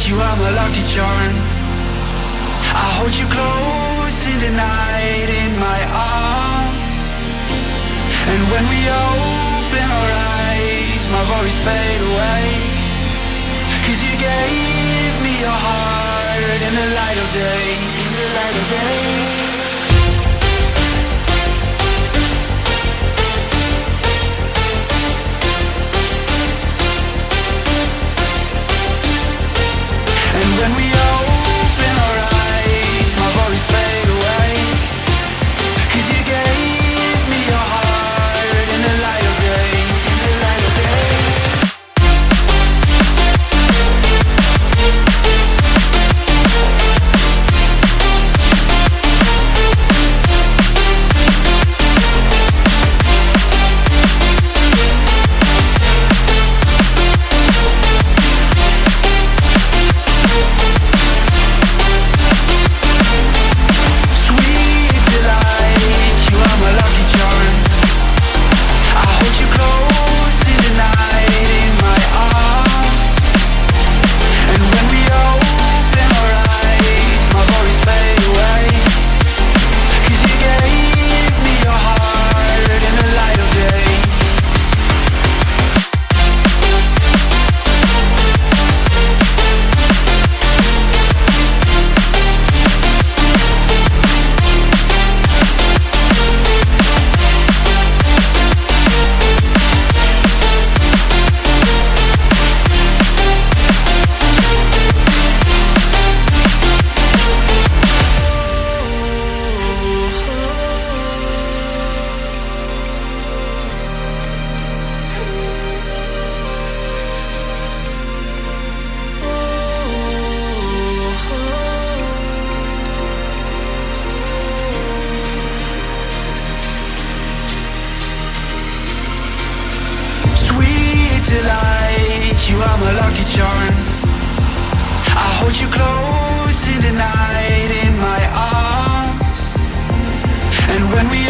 you are my lucky charm. I hold you close in the night in my arms. And when we open our eyes, my worries fade away. 'Cause you gave me your heart in the light of day, in the light of day. And when we open our eyes, my worries fade away. 'Cause you gave me your heart in the light of day, in the light of day. Delight, you are my lucky charm. I hold you close in the night in my arms. And when we